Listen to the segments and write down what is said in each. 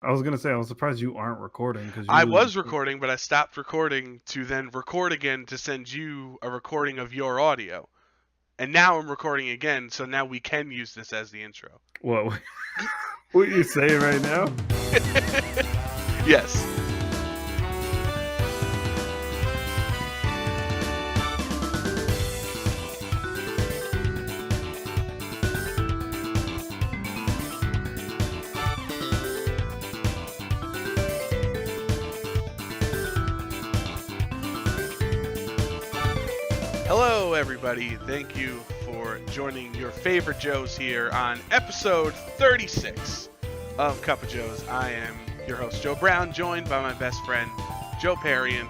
I was gonna say I was surprised you aren't recording because I usually. was recording, but I stopped recording to then record again to send you a recording of your audio. And now I'm recording again, so now we can use this as the intro. What? What you saying right now? Yes. Hello, everybody. Thank you for joining your favorite Joes here on episode 36 of Cup of Joes. I am your host, Joe Brown, joined by my best friend, Joe Perrion.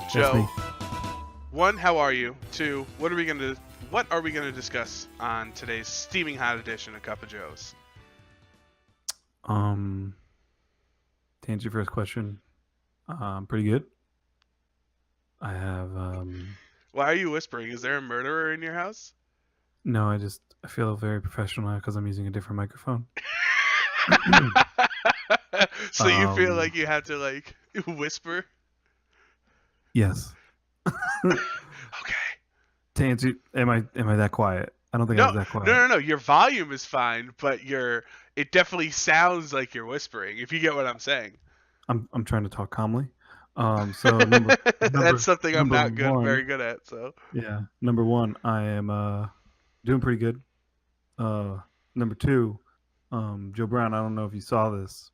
That's Joe, me. one, how are you? Two, what are we gonna discuss on today's steaming hot edition of Cup of Joes? Um, to answer your first question, pretty good. I have Why are you whispering? Is there a murderer in your house? no. I feel very professional now because I'm using a different microphone. So you feel um, like you have to whisper? yes. Okay. To answer, am I that quiet? I don't think I No, was that quiet. no. Your volume is fine, but it definitely sounds like you're whispering. If you get what I'm saying. I'm trying to talk calmly. So number That's number something I'm number not one. very good at. So. Yeah, number one. I am doing pretty good. Uh, Number two. Joe Brown. I don't know if you saw this,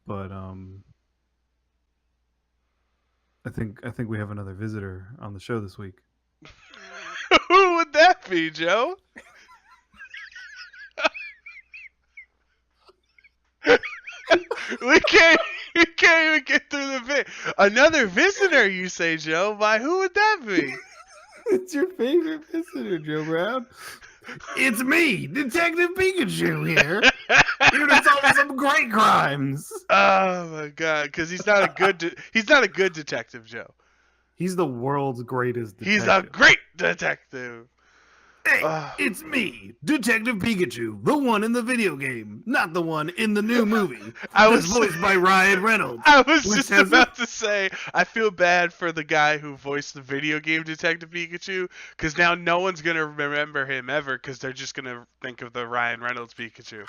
but I think we have another visitor on the show this week. Who would that be, Joe? we can't. We can't even get through the bit. Another visitor, you say, Joe? Why? Who would that be? It's your favorite visitor, Joe Brown. It's me, Detective Pikachu here. Here to solve some great crimes. Oh my God! Because he's not a good detective, Joe. He's the world's greatest He's a detective. great detective. Hey, it's me, Detective Pikachu, the one in the video game, not the one in the new movie. That's voiced by Ryan Reynolds. I was just about to say, I feel bad for the guy who voiced the video game Detective Pikachu, because now no one's going to remember him ever, because they're just going to think of the Ryan Reynolds Pikachu.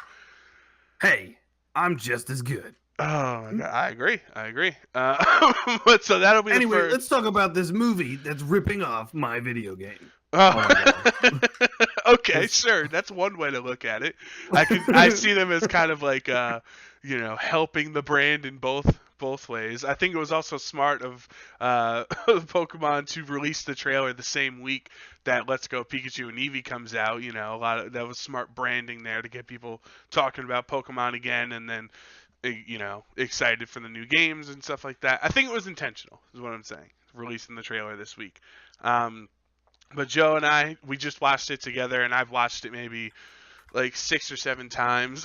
Hey, I'm just as good. Oh my God, I agree. But so that'll be anyway, the first. Let's talk about this movie that's ripping off my video game. Okay, sure. That's one way to look at it. I see them as kind of like helping the brand in both ways. I think it was also smart of Pokemon to release the trailer the same week that Let's Go Pikachu and Eevee comes out. That was smart branding there to get people talking about Pokemon again, and then excited for the new games and stuff like that. I think it was intentional, is what I'm saying. Releasing the trailer this week. But Joe and we just watched it together, and I've watched it maybe like 6 or 7 times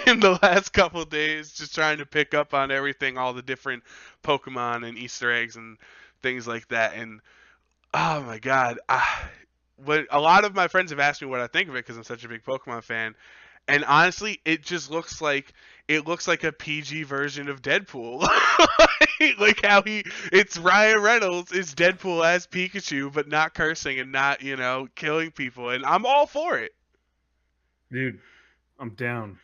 in the last couple of days, just trying to pick up on everything, all the different Pokemon and Easter eggs and things like that. And oh my God, a lot of my friends have asked me what I think of it because I'm such a big Pokemon fan. And honestly, it just looks like a PG version of Deadpool. like how it's Ryan Reynolds is Deadpool as Pikachu, but not cursing and not, killing people. And I'm all for it. Dude, I'm down.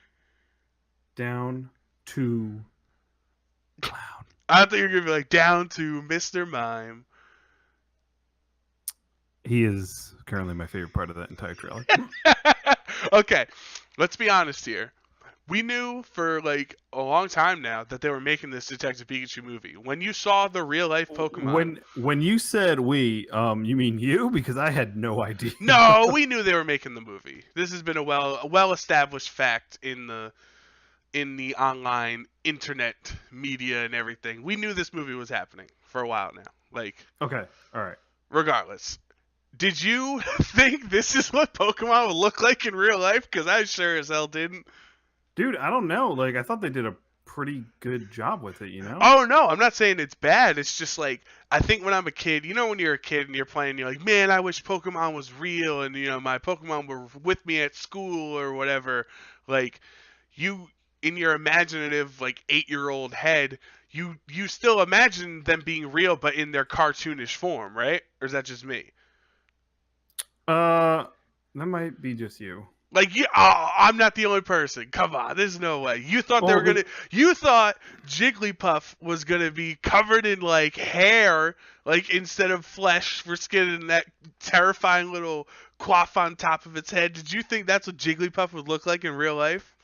Down to clown. I think you're going to be like, down to Mr. Mime. He is currently my favorite part of that entire trailer. Okay, let's be honest here. We knew for like a long time now that they were making this Detective Pikachu movie. When you saw the real life Pokemon, when you said we, you mean you? Because I had no idea. No, we knew they were making the movie. This has been a well established fact in the online internet media and everything. We knew this movie was happening for a while now. Okay, all right. Regardless, did you think this is what Pokemon would look like in real life? Because I sure as hell didn't. Dude, I don't know. I thought they did a pretty good job with it, Oh, no, I'm not saying it's bad. It's just I think when I'm a kid, when you're a kid and you're playing, you're like, man, I wish Pokemon was real and, my Pokemon were with me at school or whatever. in your imaginative like 8-year-old head, you still imagine them being real, but in their cartoonish form, right? Or is that just me? Uh, that might be just you. Like, yeah, oh, I'm not the only person. Come on, there's no way. You thought they Well, were gonna. You thought Jigglypuff was gonna be covered in like hair, like instead of flesh for skin, and that terrifying little coif on top of its head. Did you think that's what Jigglypuff would look like in real life?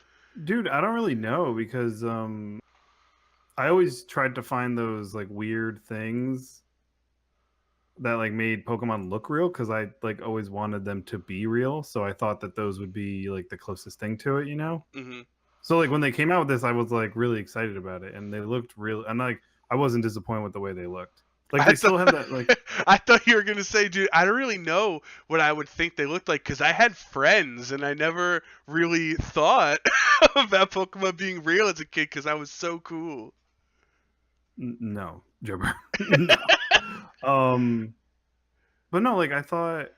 dude, I don't really know because I always tried to find those like weird things that like made Pokemon look real because I like always wanted them to be real. So I thought that those would be like the closest thing to it, you know? Hmm. So like when they came out with this, I was like really excited about it, and they looked real. And like I wasn't disappointed with the way they looked. Like I they thought still have that like I thought you were gonna say, dude, I don't really know what I would think they looked like because I had friends and I never really thought about Pokemon being real as a kid because I was so cool. no, Jibber, no. Um, but no, like I thought.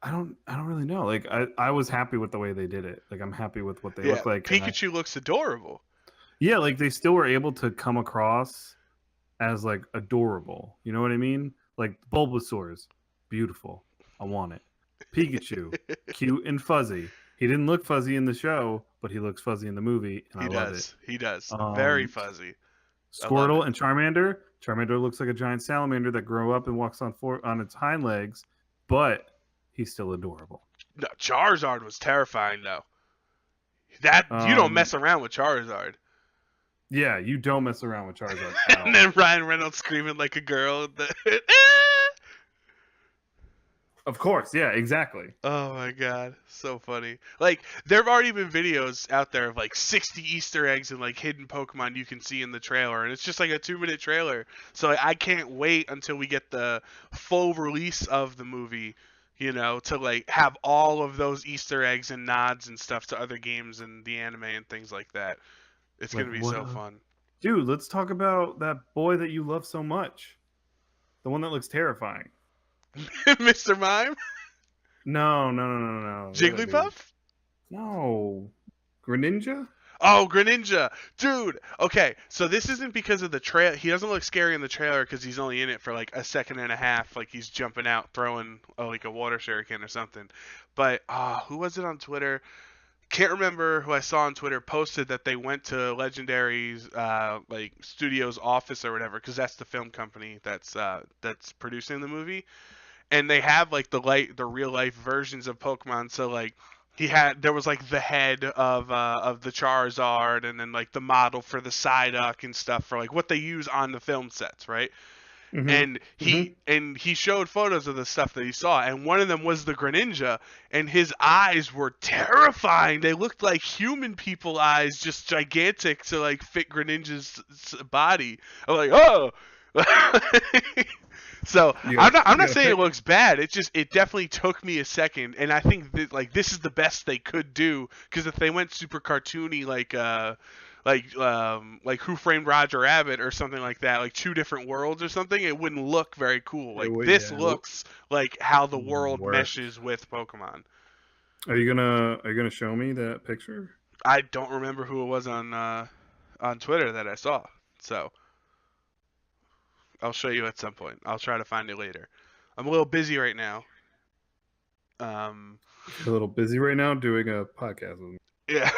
I don't really know. Like I was happy with the way they did it. Like I'm happy with what they Yeah, look like, and I Pikachu looks adorable. yeah, like they still were able to come across as like adorable. You know what I mean? Like Bulbasaur's beautiful. I want it. Pikachu, cute and fuzzy. He didn't look fuzzy in the show, but he looks fuzzy in the movie, and I He love it. does. He does. Very Um, fuzzy. I love it. Squirtle and Charmander. Charmander looks like a giant salamander that grew up and walks on its hind legs, but he's still adorable. No, Charizard was terrifying though. That you don't Um, mess around with Charizard. yeah, you don't mess around with Charizard at And all. then Ryan Reynolds screaming like a girl. Of course, yeah, exactly. Oh my god, so funny. Like there've already been videos out there of like 60 Easter eggs and like hidden Pokemon you can see in the trailer, and it's just like a 2-minute trailer. So like, I can't wait until we get the full release of the movie, to like have all of those Easter eggs and nods and stuff to other games and the anime and things like that. It's Like gonna be what so a fun. dude. Let's talk about that boy that you love so much. The one that looks terrifying. Mr. Mime? No, no, no, no, no. The other dude. Jigglypuff? No, Greninja. Oh, Greninja, dude. Okay, so this isn't because of the trail. He doesn't look scary in the trailer because he's only in it for like a second and a half. Like he's jumping out, throwing like a water shuriken or something. But who was it on Twitter? Can't remember who I saw on Twitter posted that they went to Legendary's like studio's office or whatever because that's the film company that's producing the movie, and they have like the real life versions of Pokemon. So like there was like the head of the Charizard, and then like the model for the Psyduck and stuff for like what they use on the film sets, right? Mm-hmm. And Mm-hmm. he showed photos of the stuff that he saw, and one of them was the Greninja, and his eyes were terrifying. They looked like human people eyes, just gigantic to like fit Greninja's body. I'm like, oh. So I'm not You gotta saying it pick. looks bad. It definitely took me a second, and I think that like this is the best they could do because if they went super cartoony like Who Framed Roger Rabbit or something like that, like two different worlds or something, it wouldn't look very cool. It Like would, this yeah, looks like how the wouldn't world work. meshes with Pokemon. Are you gonna show me that picture? I don't remember who it was on Twitter that I saw, so I'll show you at some point. I'll try to find it later. I'm a little busy right now. Um, You're a little busy right now doing a podcast with me. yeah.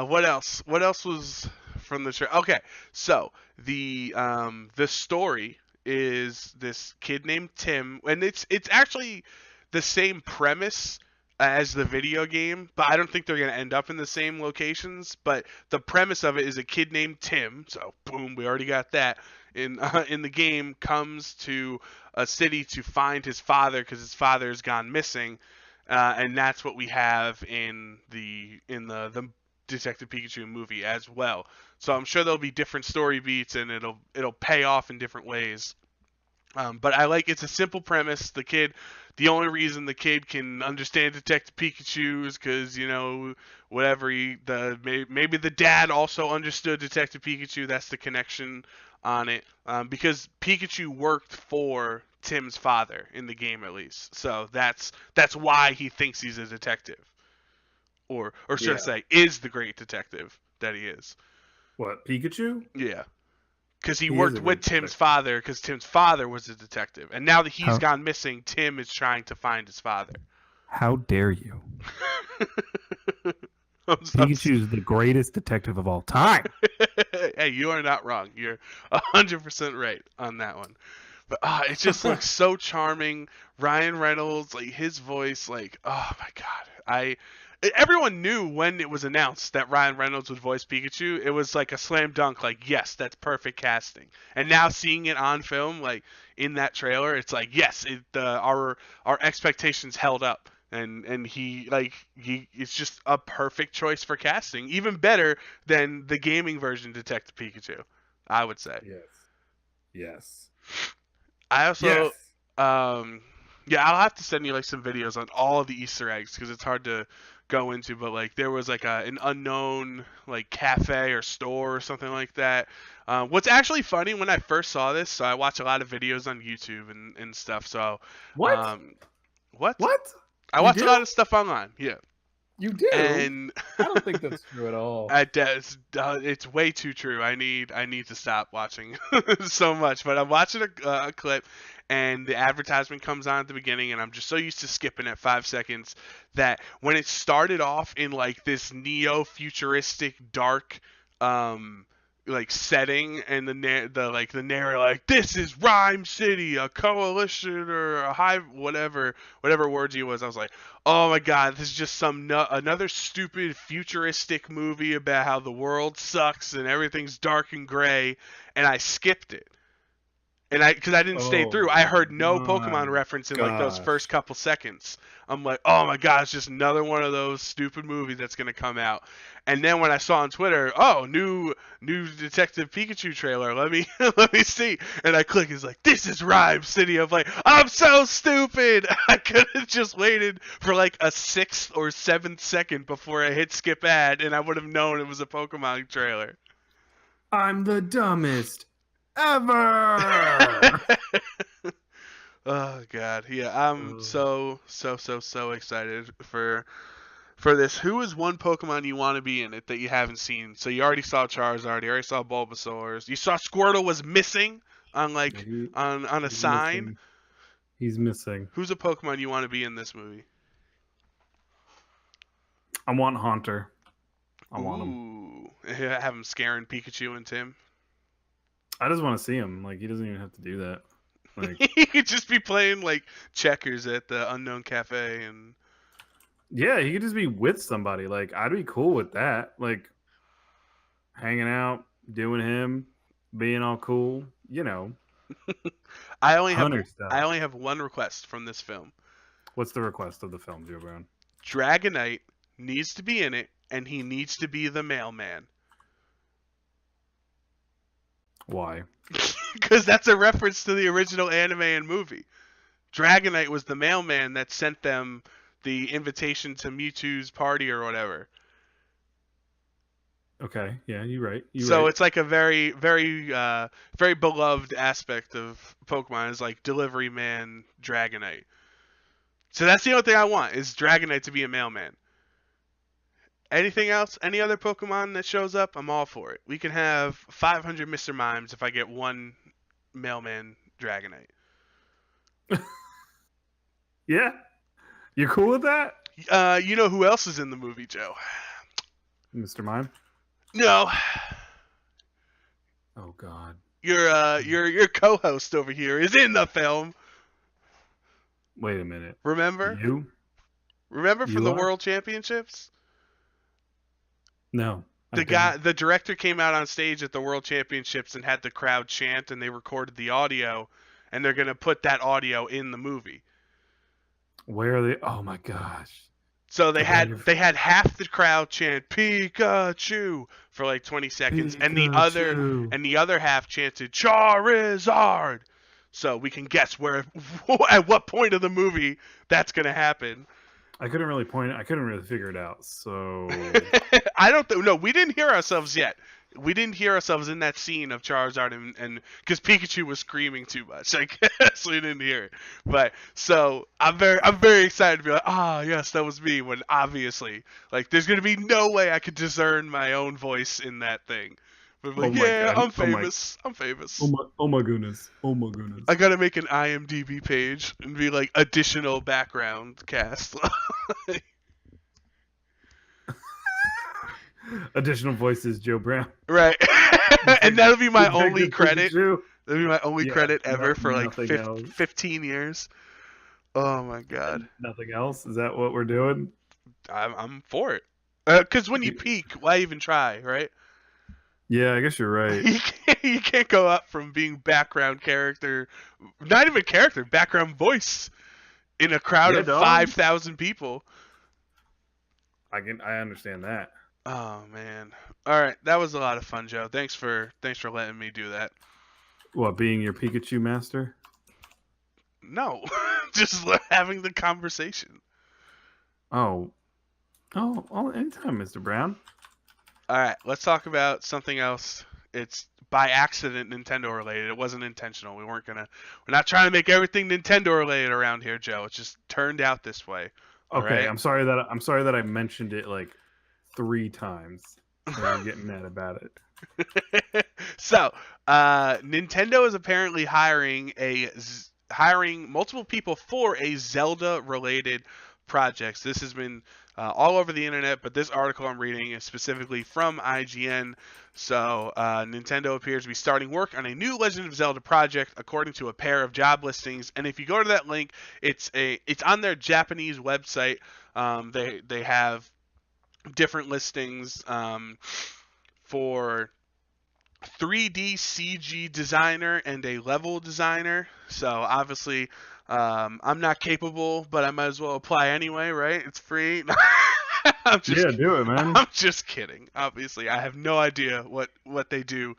What else? What else was from the show? Okay, so the story is this kid named Tim, and it's actually the same premise as the video game, but I don't think they're gonna end up in the same locations. But the premise of it is a kid named Tim. So boom, we already got that. In the game, comes to a city to find his father because his father's gone missing, and that's what we have in the Detective Pikachu movie as well. So I'm sure there'll be different story beats and it'll pay off in different ways. But I like it's a simple premise. The only reason the kid can understand Detective Pikachu is because whatever maybe the dad also understood Detective Pikachu. That's the connection on it. Because Pikachu worked for Tim's father in the game at least, so that's why he thinks he's a detective. or should I Yeah. say, is the great detective that he is. What, Pikachu? Yeah, because he He is worked a with great Tim's detective. father, because Tim's father was a detective, and now that he's How gone missing, Tim is trying to find his father. how dare you? I'm Pikachu's the greatest detective of all time. hey, you are not wrong. You're 100% right on that one. But it just looks so charming. Ryan Reynolds, like his voice, like oh my god. Everyone knew when it was announced that Ryan Reynolds would voice Pikachu. It was like a slam dunk. Like yes, that's perfect casting. And now seeing it on film, like in that trailer, it's like yes, our expectations held up. And he it's just a perfect choice for casting, even better than the gaming version Detective Pikachu, I would say. Yes. Yes. I Yes. also, yeah, I'll have to send you like some videos on all of the Easter eggs because it's hard to go into. But like there was like an unknown like cafe or store or something like that. What's actually funny when I first saw this, so I watch a lot of videos on YouTube and stuff. So, What? what? What? I You watch a do? lot of stuff online. Yeah, You do? and I don't think that's true at all. it's way too true. I need to stop watching so much. But I'm watching a clip, and the advertisement comes on at the beginning, and I'm just so used to skipping at 5 seconds that when it started off in like this neo-futuristic dark like setting, and the narrator like this is Rhyme City, a coalition or a hive, whatever words he was. I was like, oh my god, this is just another stupid futuristic movie about how the world sucks and everything's dark and gray, and I skipped it. And because I didn't stay through, Oh I heard no my Pokemon reference in like those first gosh. couple seconds. I'm like, oh my god, it's just another one of those stupid movies that's gonna come out. And then when I saw on Twitter, oh, new Detective Pikachu trailer, let me let me see. And I click, it's like, this is Rhyme City. I'm like, I'm so stupid. I could have just waited for like a 6th or 7th second before I hit skip ad, and I would have known it was a Pokemon trailer. I'm the dumbest ever. Oh god, yeah, I'm Oh. so excited for this. Who is one Pokemon you want to be in it that you haven't seen? So you already saw Charizard, you already saw Bulbasaur, you saw Squirtle was missing on like He, on a he's sign. missing. He's missing. Who's a Pokemon you want to be in this movie? I want Haunter. I want him. Ooh, have him scaring Pikachu and Tim. I just want to see him. Like he doesn't even have to do that. Like He could just be playing like checkers at the unknown cafe and yeah, he could just be with somebody. Like I'd be cool with that. Like hanging out, doing him, being all cool. You know, I only have Hunter stuff. I only have one request from this film. What's the request of the film, Joe Brown? Dragonite needs to be in it, and he needs to be the mailman. Why? Because that's a reference to the original anime and movie. Dragonite was the mailman that sent them the invitation to Mewtwo's party or whatever. Okay, yeah, you're right. So it's like a very, very, very beloved aspect of Pokemon is like delivery man Dragonite. So that's the only thing I want is Dragonite to be a mailman. Anything else? Any other Pokemon that shows up? I'm all for it. We can have 500 Mr. Mimes if I get one mailman Dragonite. Yeah, you're cool with that, You know who else is in the movie, Joe? Mr. Mime? No, Oh God. your co-host over here is in the film. Wait a minute. Remember? You? Remember from You the are? World Championships? No. I The director came out on stage at the World Championships and had the crowd chant, and they recorded the audio, and they're gonna put that audio in the movie. don't. Where are they? Oh my gosh. So they Okay, had half the crowd chant Pikachu for like 20 seconds, and Pikachu. the other half chanted Charizard. So we can guess where at what point of the movie that's gonna happen. I couldn't really figure it out. So I don't know. We didn't hear ourselves yet. We didn't hear ourselves in that scene of Charizard and because Pikachu was screaming too much, I guess we didn't hear it. But so I'm very excited to be like, yes, that was me. When obviously, like, there's gonna be no way I could discern my own voice in that thing. But I'm Oh like, my yeah, god. I'm Oh my. famous. I'm Oh famous. my. Oh my goodness. Oh my I goodness. gotta make an IMDb page and be like additional background cast. Additional voices: Joe Brown, Right. And that'll be my only Detective credit. Pikachu. That'll be my only Yeah. credit ever for like Nothing else. 15 years. Oh my god. And nothing else. Is that what we're doing? I'm for it. Because when you peak, why even try, right? Yeah, I guess you're right. You can't go up from being background character, not even character, background voice in a crowd Yeah, of dog. 5,000 people. I understand that. Oh man. All right, that was a lot of fun, Joe. Thanks for letting me do that. What, being your Pikachu master? No, just having the conversation. Oh, anytime, Mr. Brown. All right, let's talk about something else. It's by accident Nintendo related. It wasn't intentional. We're not trying to make everything Nintendo related around here, Joe. It just turned out this way. All Okay, right. I'm sorry that I mentioned it like 3 times, and you're getting mad about it. So, Nintendo is apparently hiring multiple people for a Zelda related projects. This has been all over the internet, but this article I'm reading is specifically from IGN. So, Nintendo appears to be starting work on a new Legend of Zelda project, according to a pair of job listings. And if you go to that link, it's on their Japanese website. They have different listings for 3D CG designer and a level designer. So obviously, I'm not capable, but I might as well apply anyway, right? It's free. I'm just, Yeah, do it, man. I'm just kidding. Obviously, I have no idea what they do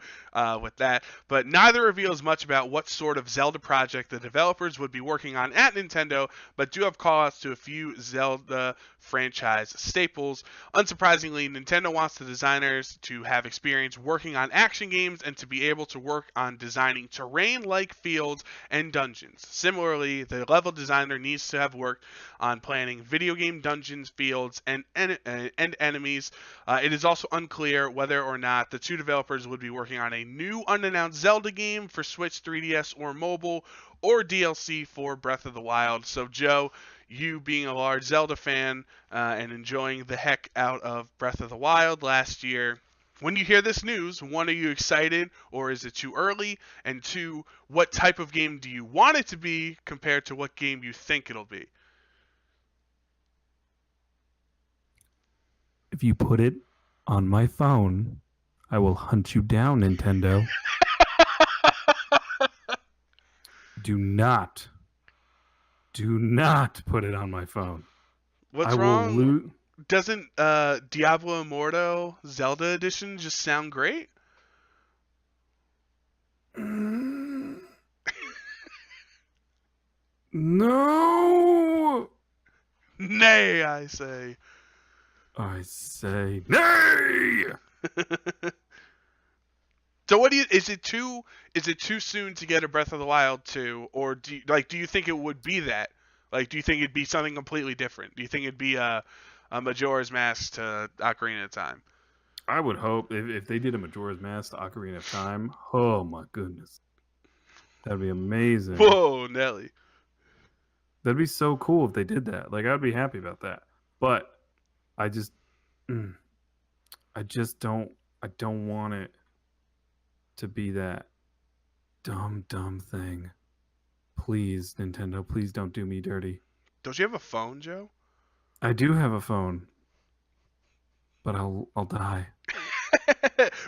with that. But neither reveals much about what sort of Zelda project the developers would be working on at Nintendo, but do have callouts to a few Zelda franchise staples. Unsurprisingly, Nintendo wants the designers to have experience working on action games and to be able to work on designing terrain-like fields and dungeons. Similarly, the level designer needs to have worked on planning video game dungeons, fields, and enemies. It is also unclear whether or not the two developers would be working on a new unannounced Zelda game for Switch, 3DS, or mobile, or DLC for Breath of the Wild. So, Joe, you being a large Zelda fan and enjoying the heck out of Breath of the Wild last year, when you hear this news, one, are you excited or is it too early? And two, what type of game do you want it to be compared to what game you think it'll be? If you put it on my phone, I will hunt you down, Nintendo. Do not put it on my phone. What's I will wrong? loot. Doesn't Diablo Immortal Zelda Edition just sound great? No, Nay, I say. I say nay. So what do you is it too soon to get a Breath of the Wild 2, or do you think it would be that? Like, do you think it'd be something completely different? Do you think it'd be a Majora's Mask to Ocarina of Time? I would hope if they did a Majora's Mask to Ocarina of Time. Oh my goodness, that'd be amazing. Whoa, Nelly. That'd be so cool if they did that. Like, I'd be happy about that. But I just, I just don't. I don't want it to be that dumb thing. Please, Nintendo, please don't do me dirty. Don't you have a phone, Joe? I do have a phone, but I'll die.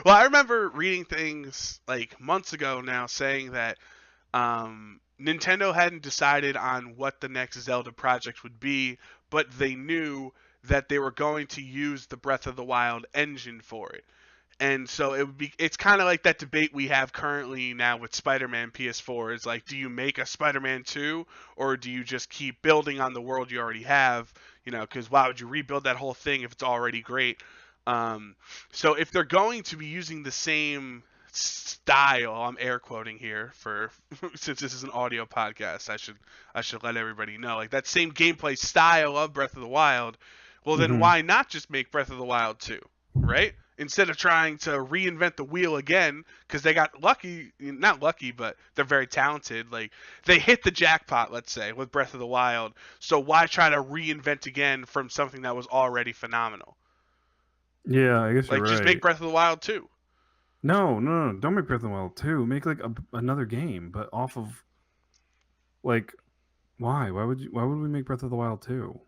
Well, I remember reading things like months ago now saying that Nintendo hadn't decided on what the next Zelda project would be, but they knew that they were going to use the Breath of the Wild engine for it. And so it's kind of like that debate we have currently now with Spider-Man PS4 is like, do you make a Spider-Man 2 or do you just keep building on the world you already have? Because why would you rebuild that whole thing if it's already great? So if they're going to be using the same style, I'm air quoting here for since this is an audio podcast, I should let everybody know, like that same gameplay style of Breath of the Wild. Well, then Hmm. why not just make Breath of the Wild 2, right? Instead of trying to reinvent the wheel again, because they got lucky, not lucky, but they're very talented. Like they hit the jackpot, let's say, with Breath of the Wild. So why try to reinvent again from something that was already phenomenal? Yeah, I guess you're Like just make right. Breath of the Wild 2. No, no, no, don't make Breath of the Wild 2. Make like another game, but off of like why? Why would we make Breath of the Wild 2?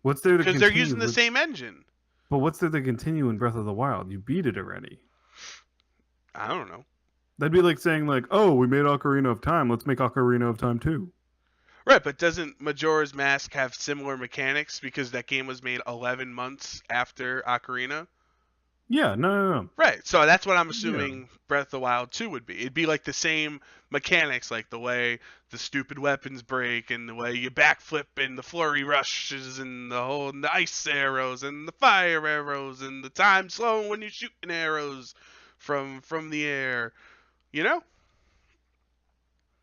What's there to Because they're continue using the with same engine. but what's there to continue in Breath of the Wild? You beat it already. I don't know. That'd be like saying like, "Oh, we made Ocarina of Time. Let's make Ocarina of Time too." Right, but doesn't Majora's Mask have similar mechanics because that game was made 11 months after Ocarina? Yeah, no, no, no. Right, so that's what I'm Yeah, assuming Breath of the Wild 2 would be. It'd be like the same mechanics, like the way the stupid weapons break and the way you backflip and the flurry rushes and and the ice arrows and the fire arrows and the time slow when you're shooting arrows from the air. You know?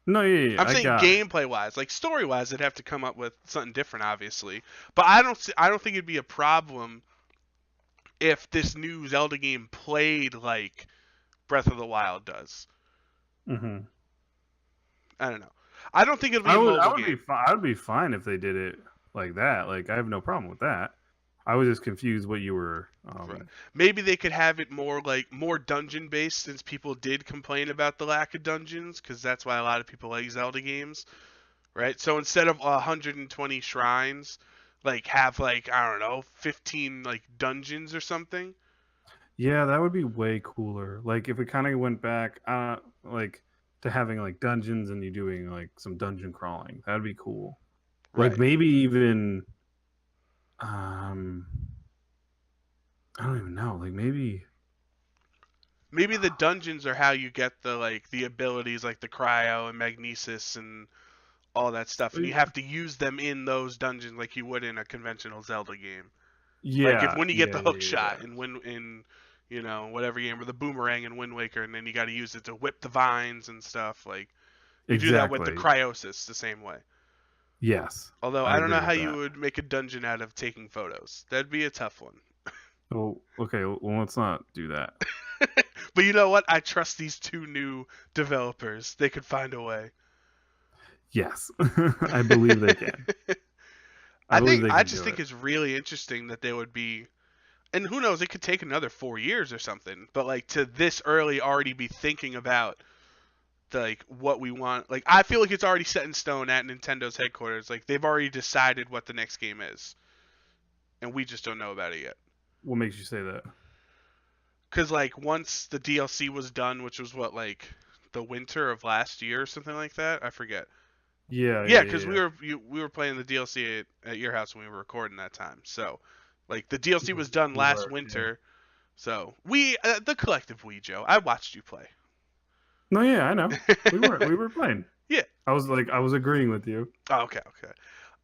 no, yeah, yeah, I'm I saying got it. gameplay wise, like story wise, they'd have to come up with something different, obviously. But I don't think it'd be a problem if this new Zelda game played like Breath of the Wild does. Hmm. I don't know. I don't think it'll be a I mobile would be game. fine. I would be fine if they did it like that. Like I have no problem with that. I was just confused what you were. Right. Maybe they could have it more like more dungeon based, since people did complain about the lack of dungeons, because that's why a lot of people like Zelda games, right? So instead of 120 shrines, like have like I don't know 15 like dungeons or something. Yeah, that would be way cooler. Like if we kind of went back, like to having like dungeons and you doing like some dungeon crawling. That'd be cool. Like Right. maybe even, um, I don't even know. Like maybe, Maybe the dungeons are how you get the like the abilities like the cryo and magnesis and all that stuff, and you have to use them in those dungeons like you would in a conventional Zelda game. Like if yeah, when you get yeah, the yeah, hook yeah. shot and when in whatever game, or the boomerang in Wind Waker, and then you got to use it to whip the vines and stuff. Like you do that with the Exactly. cryosis the same way. Yes, Although I I don't know agree how with you that. would make a dungeon out of taking photos. That'd be a tough one. Oh, okay. Well, let's not do that. But you know what? I trust these two new developers. They could find a way. Yes, I believe they can. I believe they I can just do think it. it's really interesting that they would be, and who knows, it could take another 4 years or something. But like to this early already be thinking about like what we want. Like I feel like it's already set in stone at Nintendo's headquarters. Like they've already decided what the next game is, and we just don't know about it yet. What makes you say that? Cause like once the DLC was done, which was what, like the winter of last year or something like that, I forget. Yeah, Yeah, yeah, because yeah, we were playing the DLC at your house when we were recording that time. So like the DLC yeah. was done We last were. Yeah. winter. So we the collective we, Joe. I watched you play. No, yeah, I know. We were playing. Yeah. I was agreeing with you. Oh, okay. Okay.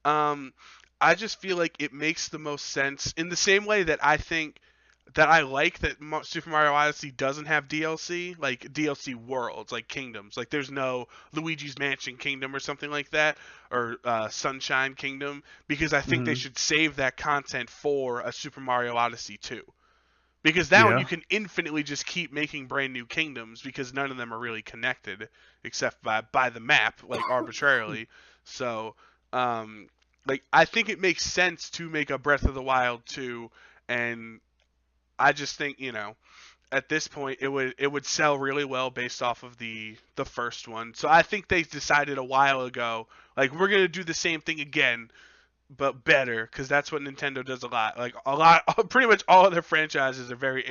Um, I just feel like it makes the most sense in the same way that I think that I like that Super Mario Odyssey doesn't have DLC, like DLC worlds, like kingdoms. Like there's no Luigi's Mansion Kingdom or something like that, or Sunshine Kingdom, because I think they Hmm. should save that content for a Super Mario Odyssey 2. Because that one you Yeah. can infinitely just keep making brand new kingdoms because none of them are really connected except by the map, like arbitrarily. So, um, like I think it makes sense to make a Breath of the Wild 2, and I just think at this point it would sell really well based off of the first one. So I think they decided a while ago, like we're gonna do the same thing again but better, because that's what Nintendo does a lot. Like a lot, pretty much all of their franchises are very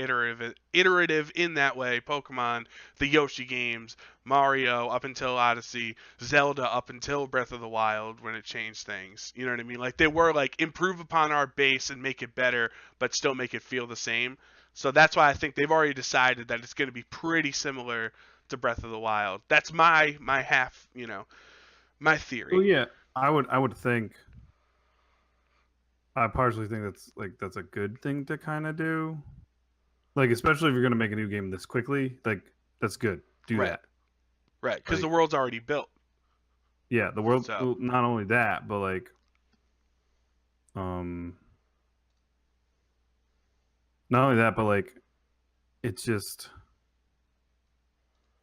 iterative in that way. Pokemon, the Yoshi games, Mario up until Odyssey, Zelda up until Breath of the Wild when it changed things. You know what I mean? Like they were like improve upon our base and make it better, but still make it feel the same. So that's why I think they've already decided that it's going to be pretty similar to Breath of the Wild. That's my half, my Well, theory. yeah. I would think I partially think that's a good thing to kind of do. Like, especially if you're gonna make a new game this quickly, like that's good. Do Right. that. Right, because the Like, world's already built. yeah, the world. So Well, not only that, but like, um, not only that, but like, it's just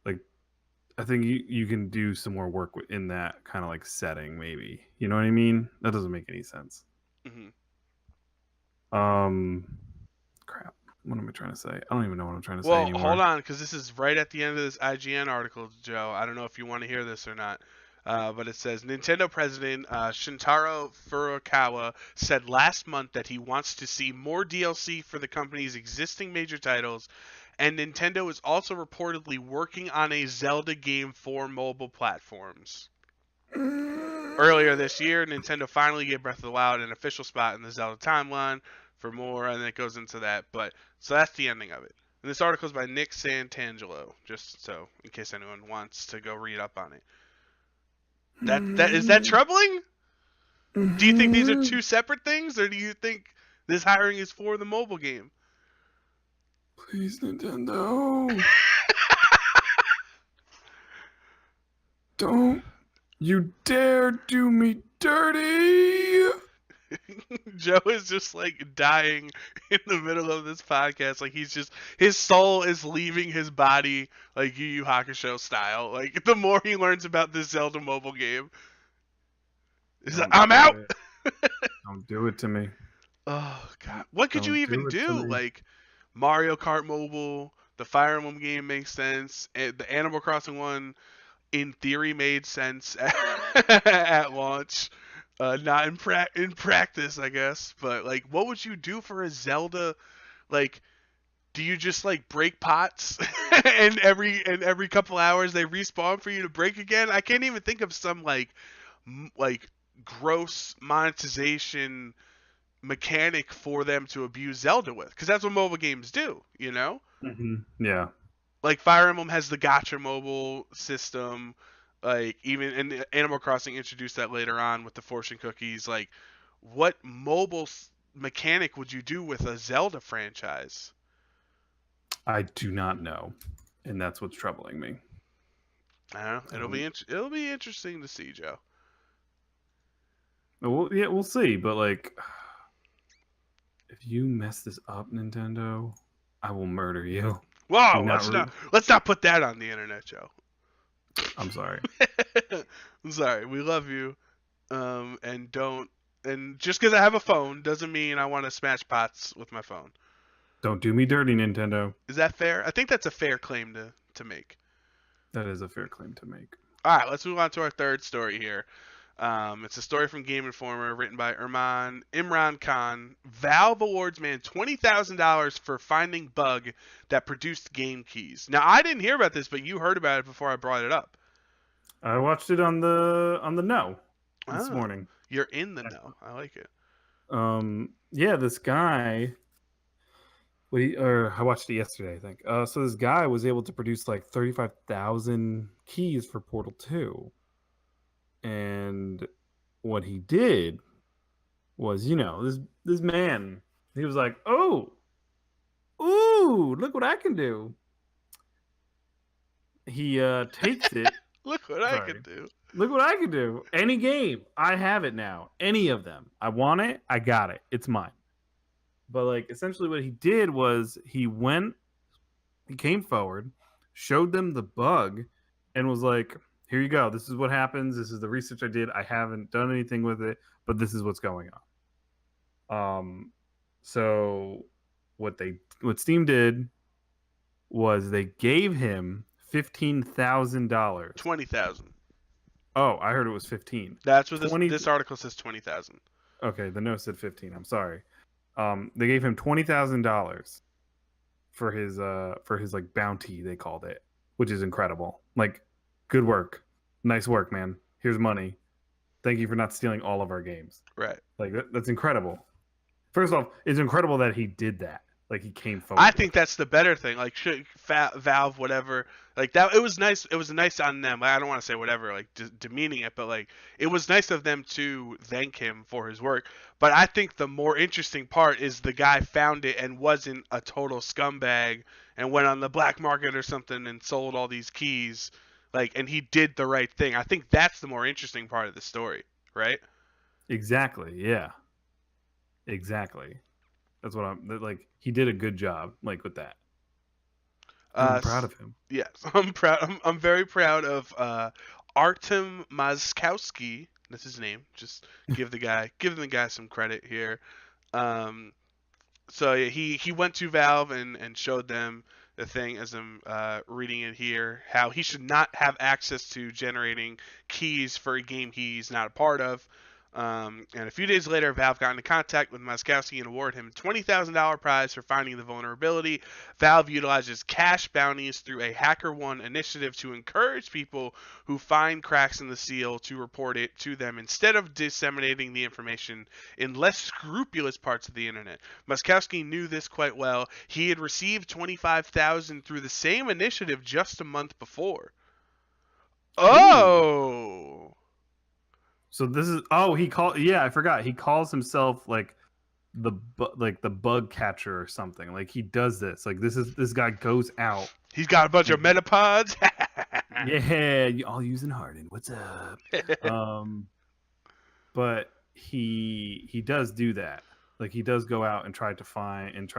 like I think you can do some more work in that kind of like setting, maybe. You know what I mean? That doesn't make any sense. hmm Um, crap. What am I trying to say? I don't even know what I'm trying to say Well, hold anymore. on, because this is right at the end of this IGN article, Joe. I don't know if you want to hear this or not, but it says Nintendo president Shintaro Furukawa said last month that he wants to see more DLC for the company's existing major titles, and Nintendo is also reportedly working on a Zelda game for mobile platforms. Earlier this year, Nintendo finally gave Breath of the Wild an official spot in the Zelda timeline for more, and it goes into that. But so that's the ending of it. And this article is by Nick Santangelo, just so in case anyone wants to go read up on it. That is that troubling? Do you think these are two separate things, or do you think this hiring is for the mobile game? Please, Nintendo. Don't you dare do me dirty. Joe is just like dying in the middle of this podcast. Like he's just his soul is leaving his body, like Yu Yu Hakusho style. Like the more he learns about this Zelda mobile game, he's like, Don't I'm do out. it. Don't do it to me. Oh god, what could you Don't even do it to do? me. Like Mario Kart Mobile, the Fire Emblem game makes sense. The Animal Crossing one, in theory, made sense at launch. Not in practice, I guess. But like, what would you do for a Zelda? Like, do you just like break pots and every couple hours they respawn for you to break again? I can't even think of some like gross monetization mechanic for them to abuse Zelda with, because that's what mobile games do, you know? Yeah. Like Fire Emblem has the Gacha mobile system, like even and Animal Crossing introduced that later on with the fortune cookies. Like, what mobile mechanic would you do with a Zelda franchise? I do not know, and that's what's troubling me. I don't know. It'll be interesting to see, Joe. Well, yeah, we'll see. But like, if you mess this up, Nintendo, I will murder you. Do Whoa, not. let's not put that on the internet, Joe. I'm sorry. I'm sorry. We love you. And don't. And just because I have a phone doesn't mean I want to smash pots with my phone. Don't do me dirty, Nintendo. Is that fair? I think that's a fair claim to make. That is a fair claim to make. All right, let's move on to our third story here. It's a story from Game Informer written by Imran Khan. Valve awards man $20,000 for finding bug that produced game keys. Now, I didn't hear about this, but you heard about it before I brought it up. I watched it on the No this morning. You're in the know. I like it. Yeah, this guy. I watched it yesterday, I think. So this guy was able to produce like 35,000 keys for Portal 2. And what he did was, this man, he was like, "Oh, ooh, look what I can do." He takes it. Look what I can do. Look what I can do. Any game, I have it now. Any of them. I want it, I got it. It's mine. But like essentially what he did was he came forward, showed them the bug, and was like, "Here you go. This is what happens. This is the research I did. I haven't done anything with it, but this is what's going on." So what Steam did was they gave him $15,000. 20,000. Oh, I heard it was 15. That's what this article says. 20,000. Okay, the note said 15. I'm sorry. They gave him $20,000 for his like bounty, they called it, which is incredible. Like, good work, nice work, man. Here's money. Thank you for not stealing all of our games. Right. Like that's incredible. First off, it's incredible that he did that. Like he came I forward think with it. that's the better thing. Like Valve, whatever. Like that, it was nice. It was nice on them. I don't want to say whatever, like demeaning it, but like it was nice of them to thank him for his work. But I think the more interesting part is the guy found it and wasn't a total scumbag and went on the black market or something and sold all these keys. Like, and he did the right thing. I think that's the more interesting part of the story, right? Exactly. Yeah. Exactly. That's what I'm like. He did a good job, like with that, and I'm proud of him. Yes, I'm proud. I'm very proud of Artem Mazkowski. That's his name. Just give the guy some credit here. Um, so yeah, he went to Valve and showed them the thing as I'm reading it here, how he should not have access to generating keys for a game he's not a part of. And a few days later, Valve got into contact with Moskowski and awarded him a $20,000 prize for finding the vulnerability. Valve utilizes cash bounties through a HackerOne initiative to encourage people who find cracks in the seal to report it to them instead of disseminating the information in less scrupulous parts of the internet. Moskowski knew this quite well. He had received 25,000 through the same initiative just a month before. Ooh. Oh. So this is I forgot. He calls himself like the bug catcher or something. Like he does this. Like this guy goes out. He's got a bunch of metapods. Yeah, you all using Harden. What's up? But he does do that. Like he does go out and tries to find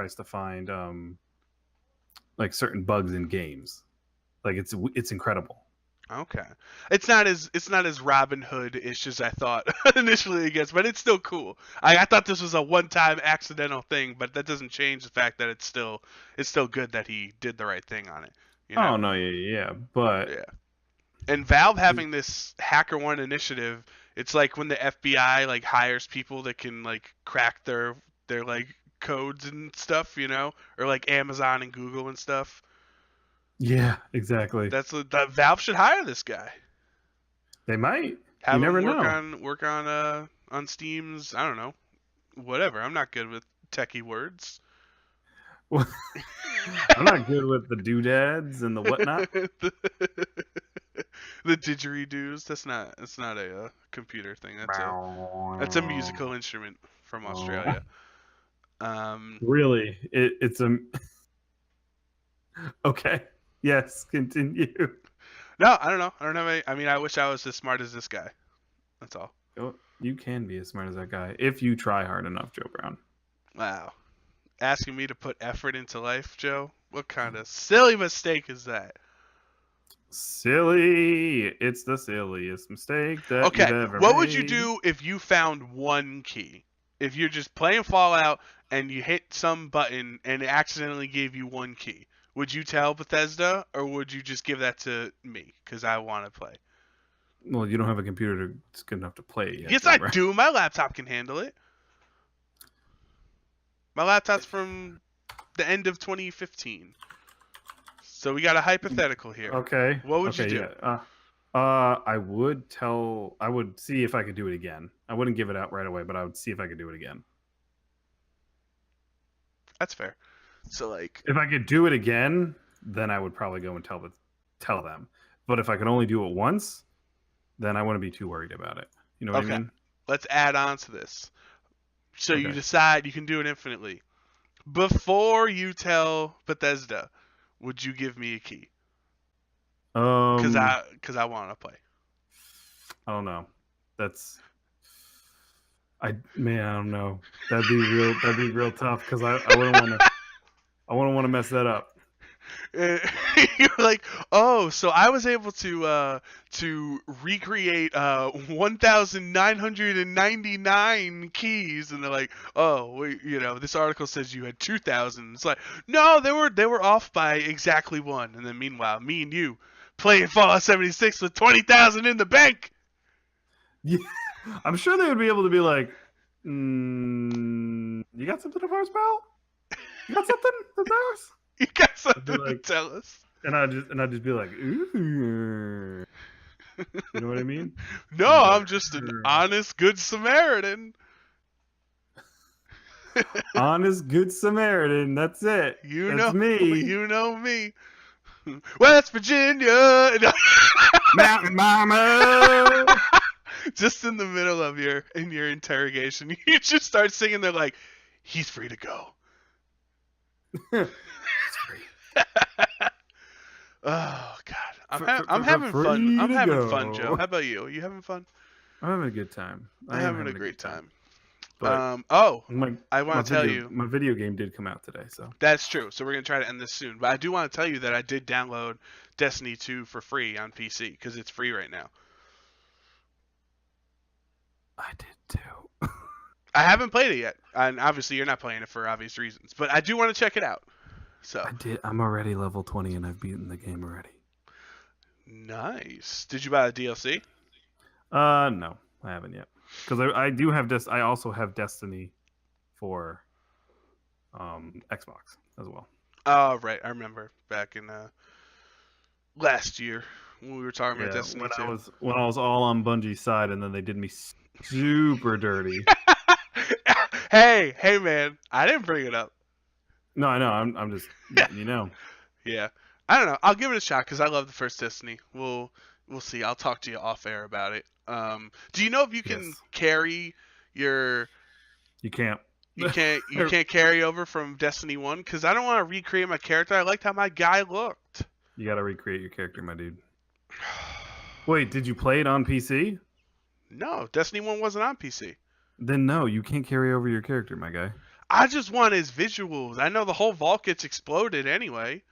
like certain bugs in games. Like it's incredible. Okay, it's not as Robin Hood-ish as I thought initially, I guess, but it's still cool. I thought this was a one-time accidental thing, but that doesn't change the fact that it's still good that he did the right thing on it. You know? Oh no, yeah, but Yeah. And Valve having this HackerOne initiative, it's like when the FBI like hires people that can like crack their like codes and stuff, you know, or like Amazon and Google and stuff. yeah, exactly. That Valve should hire this guy. They might. Have You never him know. work on Steam's, I don't know, whatever. I'm not good with techie words. I'm not good with the doodads and the whatnot. The didgeridoos. That's not a computer thing. That's a musical instrument from Australia. Really, it's a okay. Yes, continue. No, I don't know. I don't have any. I mean, I wish I was as smart as this guy. That's all. You can be as smart as that guy if you try hard enough, Joe Brown. Wow. Asking me to put effort into life, Joe? What kind of silly mistake is that? Silly. It's the silliest mistake that you've ever made. What would you do if you found one key? If you're just playing Fallout and you hit some button and it accidentally gave you one key, would you tell Bethesda or would you just give that to me because I want to play? Well, you don't have a computer that's good enough to play it yet. Yes, I do. My laptop can handle it. My laptop's from the end of 2015. So we got a hypothetical here. Okay. What would you do? Yeah. I would see if I could do it again. I wouldn't give it out right away, but I would see if I could do it again. That's fair. So like, if I could do it again, then I would probably go and tell them. But if I could only do it once, then I wouldn't be too worried about it. You know what I mean? Let's add on to this. So you decide you can do it infinitely. Before tell Bethesda, would you give me a key? Because I want to play. I don't know. I don't know. That'd be real tough because I wouldn't want to mess that up. You're like, oh, so I was able to recreate 1,999 keys, and they're like, oh, wait, this article says you had 2,000. It's like, no, they were off by exactly one. And then meanwhile, me and you playing Fallout 76 with 20,000 in the bank. Yeah, I'm sure they would be able to be like, you got something of ours, pal? You got something of ours? You got something to tell us. And I'd just be like, ooh. You know what I mean? No, I'm just an honest, good Samaritan. Honest Good Samaritan. That's it. You That's know, me. you know me. West Virginia. Mountain Mama. Just in the middle of your interrogation, you just start singing. They're like, he's free to go. He's free. Oh God, I'm For having fun. free I'm to having fun, Joe. go. How about you? Are you having fun? I'm having a good time. I'm I am having a having a great good time. time. But Oh, my I my want to tell video you my video game did come out today, so that's true. So we're gonna try to end this soon. But I do want to tell you that I did download Destiny 2 for free on PC because it's free right now. I did too. I haven't played it yet, and obviously you're not playing it for obvious reasons. But I do want to check it out. So I did. I'm already level 20 and I've beaten the game already. nice. Did you buy the DLC? no, I haven't yet. Because I do have I also have Destiny for Xbox as well. Oh right, I remember back in last year when we were talking about Yeah, Destiny 2. when I was all on Bungie's side, and then they did me super dirty. Hey man, I didn't bring it up. No, I know. I'm just letting you know. Yeah, I don't know. I'll give it a shot because I love the first Destiny. We'll see. I'll talk to you off air about it. Do you know if you can Yes. carry your You can't. you can't carry over from Destiny 1 because I don't want to recreate my character. I liked how my guy looked. You got to recreate your character, my dude. Wait, did you play it on PC? No, Destiny 1 wasn't on PC. Then no, you can't carry over your character, my guy. I just want his visuals. I know the whole vault gets exploded anyway.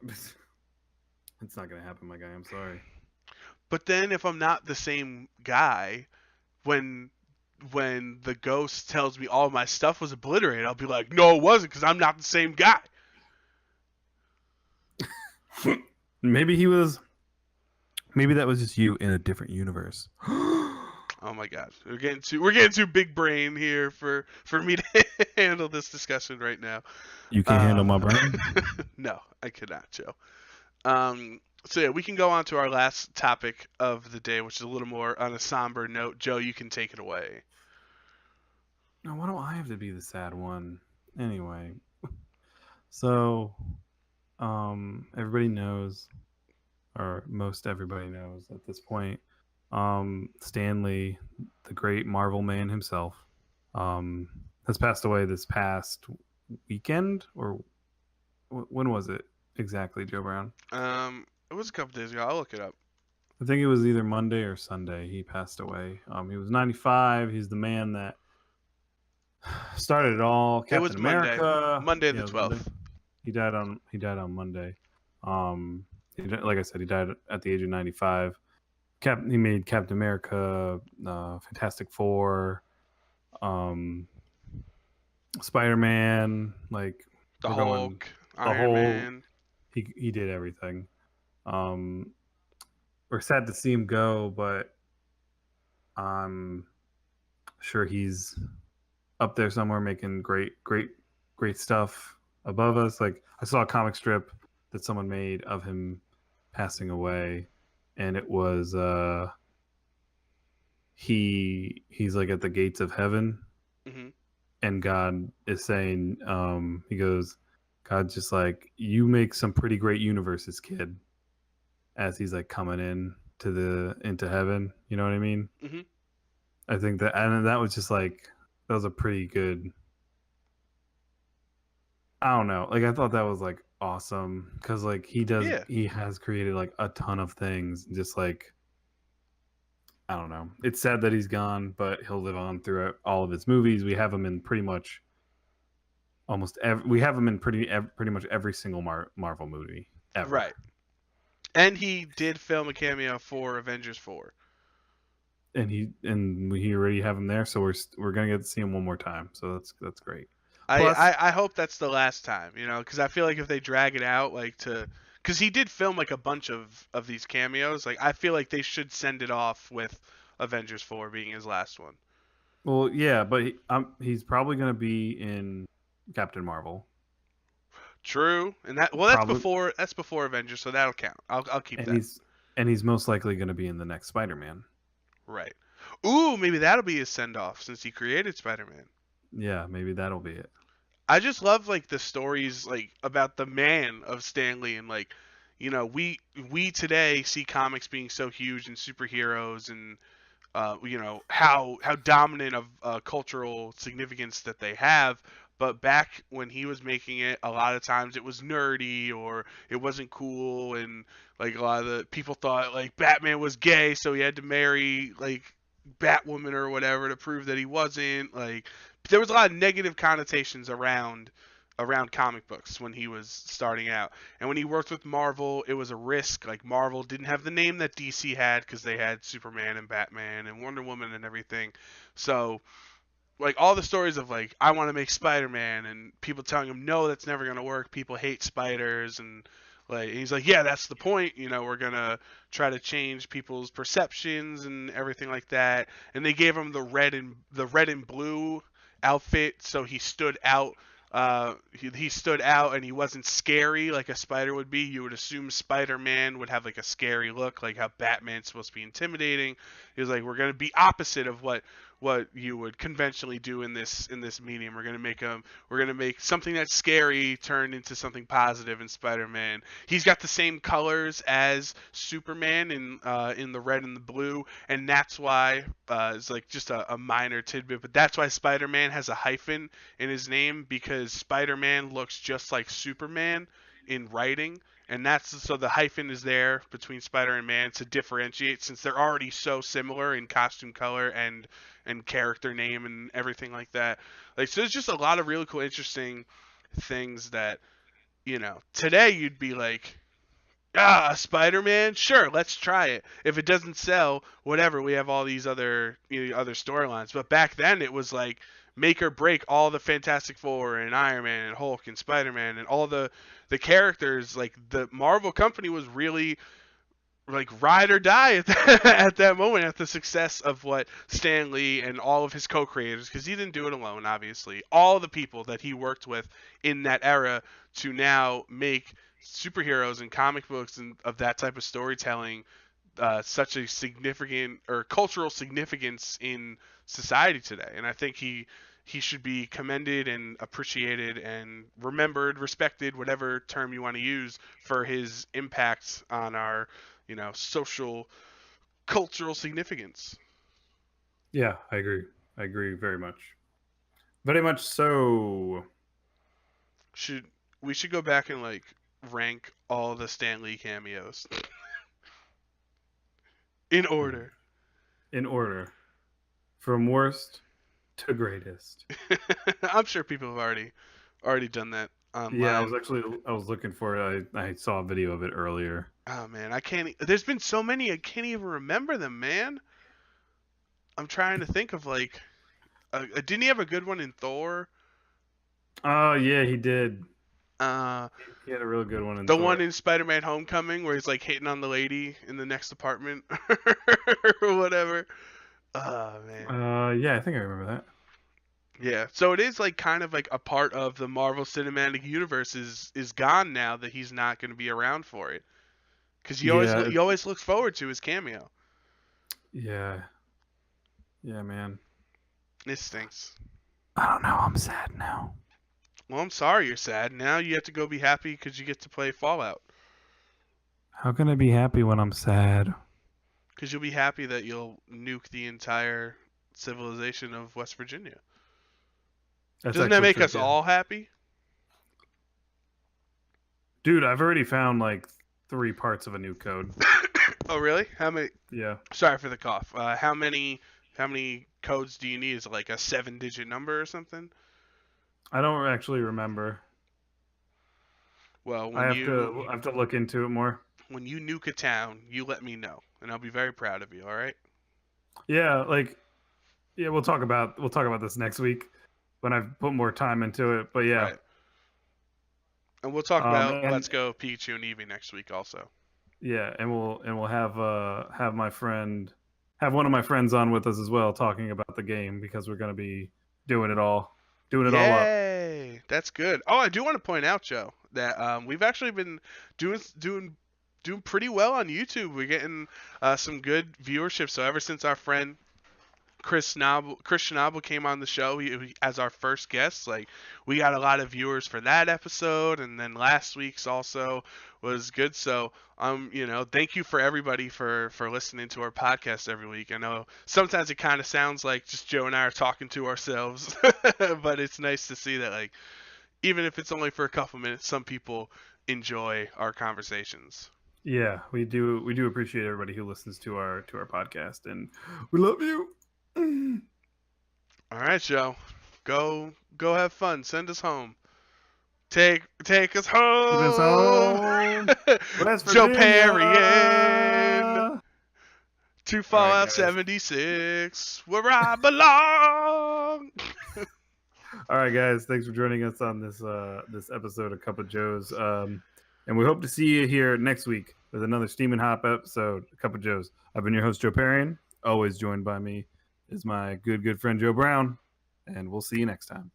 It's not gonna happen, my guy. I'm sorry. But then if I'm not the same guy, when the ghost tells me all my stuff was obliterated, I'll be like, no, it wasn't because I'm not the same guy. Maybe he was. Maybe that was just you in a different universe. Oh my god, we're getting too big brain here for me to handle this discussion right now. You can handle my brain? No, I cannot, Joe. So yeah, we can go on to our last topic of the day, which is a little more on a somber note. Joe, you can take it away. No, why don't I have to be the sad one? Anyway, so everybody knows, or most everybody knows at this point, Stan Lee, the great Marvel man himself, has passed away this past weekend, or when was it exactly, Joe Brown? It was a couple days ago. I'll look it up. I think it was either Monday or Sunday. He passed away. He was 95. He's the man that started it all. Captain It was America. Monday Yeah, the it was Monday. 12th. He died on Monday. Like I said, he died at the age of 95. He made Captain America, Fantastic Four, Spider-Man, like The we're going- Hulk, Iron Man. He did everything. We're sad to see him go, but I'm sure he's up there somewhere making great stuff above us. Like I saw a comic strip that someone made of him passing away, and it was he's like at the gates of heaven, Mhm. and God is saying, he goes, God's just like, you make some pretty great universes, kid, as he's like coming into heaven. You know what I mean? Mhm. I think that was just like, that was a pretty good, I don't know, like I thought that was like awesome because like Yeah. he has created like a ton of things, just like, I don't know, it's sad that he's gone, but he'll live on throughout all of his movies. We have him in pretty much pretty much every single Marvel movie ever. Right. And he did film a cameo for Avengers 4. And we already have him there, so we're gonna get to see him one more time. So that's great. Plus, I hope that's the last time, because I feel like if they drag it out, because he did film like a bunch of these cameos, like I feel like they should send it off with Avengers 4 being his last one. well, yeah, but he's probably gonna be in Captain Marvel. True, and that's before Avengers, so that'll count. I'll keep And that. he's most likely gonna be in the next Spider-Man. Right. Ooh, maybe that'll be his send off since he created Spider-Man. Yeah, maybe that'll be it. I just love like the stories like about the man of Stan Lee, and like, we today see comics being so huge and superheroes, and how dominant of cultural significance that they have. But back when he was making it, a lot of times it was nerdy or it wasn't cool, and like a lot of the people thought like Batman was gay, so he had to marry like Batwoman or whatever to prove that he wasn't. Like there was a lot of negative connotations around comic books when he was starting out. And when he worked with Marvel, it was a risk. Like Marvel didn't have the name that DC had because they had Superman and Batman and Wonder Woman and everything. So like all the stories of like I want to make Spider-Man and people telling him no, that's never gonna work. People hate spiders, and like and he's like, yeah, that's the point. We're gonna try to change people's perceptions and everything like that. And they gave him the red and blue outfit, so he stood out. He stood out and he wasn't scary like a spider would be. You would assume Spider-Man would have like a scary look, like how Batman's supposed to be intimidating. He was like, we're gonna be opposite of what you would conventionally do in this medium. We're gonna make something that's scary turn into something positive in Spider-Man. He's got the same colors as Superman in the red and the blue, and that's why it's like just a minor tidbit, but that's why Spider-Man has a hyphen in his name, because Spider-Man looks just like Superman in writing. And that's so the hyphen is there between Spider and Man to differentiate, since they're already so similar in costume color and character name and everything like that. Like so, there's just a lot of really cool, interesting things that today you'd be like, Spider-Man, sure, let's try it. If it doesn't sell, whatever. We have all these other storylines. But back then, it was like make or break all the Fantastic Four and Iron Man and Hulk and Spider-Man and all the characters. Like the Marvel company was really like ride or die at at that moment, at the success of what Stan Lee and all of his co-creators, because he didn't do it alone, obviously, all the people that he worked with in that era to now make superheroes and comic books and of that type of storytelling such a significant or cultural significance in society today. And I think he should be commended and appreciated and remembered, respected, whatever term you want to use, for his impact on our, social cultural significance. Yeah, I agree. I agree very much. Very much so. Should We should go back and like rank all the Stan Lee cameos in order. In order. From worst to greatest. I'm sure people have already done that Yeah, online. I was looking for it. I saw a video of it earlier. Oh man, I can't. There's been so many, I can't even remember them, man. I'm trying to think of like, didn't he have a good one in Thor? Oh yeah, he did. Uh, He had a real good one in the one Thor. in Spider-Man: Homecoming where he's like hitting on the lady in the next apartment or whatever. Oh man. Yeah, I think I remember that. Yeah. So it is like kind of like a part of the Marvel Cinematic Universe is gone now that he's not going to be around for it. Because Yeah, you always look forward to his cameo. yeah, yeah, man. It stinks. I don't know. I'm sad now. Well, I'm sorry you're sad. Now you have to go be happy because you get to play Fallout. How can I be happy when I'm sad? Because you'll be happy that you'll nuke the entire civilization of West Virginia. That's Doesn't that actually make true. us Yeah. all happy? Dude, I've already found like 3 parts of a new code. Oh, really? How many? Yeah. Sorry for the cough. How many codes do you need? Is it like a 7-digit number or something? I don't actually remember. Well, I have to look into it more. when you nuke a town, you let me know, and I'll be very proud of you. All right? Yeah, like yeah, we'll talk about this next week when I've put more time into it. But yeah. Right. And we'll talk about And Let's Go Pikachu and Eevee next week also. yeah, and we'll have my friend have one of my friends on with us as well talking about the game because we're going to be doing it all up. Yay! That's good. Oh, I do want to point out, Joe, that we've actually been doing pretty well on YouTube. We're getting some good viewership. So ever since our friend Chris Schnabel came on the show as our first guest. Like, we got a lot of viewers for that episode, and then last week's also was good. So, thank you for everybody for listening to our podcast every week. I know sometimes it kind of sounds like just Joe and I are talking to ourselves, but it's nice to see that, like, even if it's only for a couple minutes, some people enjoy our conversations. Yeah, we do appreciate everybody who listens to our podcast, and we love you. All right, Joe. Go have fun. Send us home. Take us home. Take us home. West Joe Virginia. Perrian. To Fallout 76, where I belong. All right, guys. Thanks for joining us on this episode of Cup of Joe's. And we hope to see you here next week with another Steam Hop episode, Cup of Joe's. I've been your host, Joe Perrian. Always joined by me is my good friend, Joe Brown. And we'll see you next time.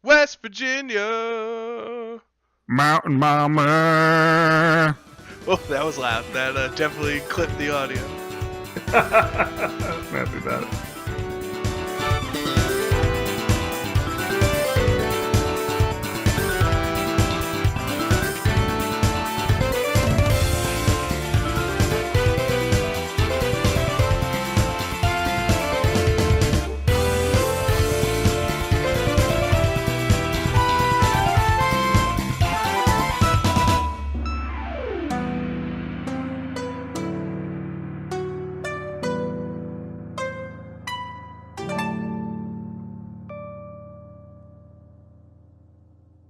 West Virginia. Mountain Mama. Oh, that was loud. That definitely clipped the audio. Happy about it.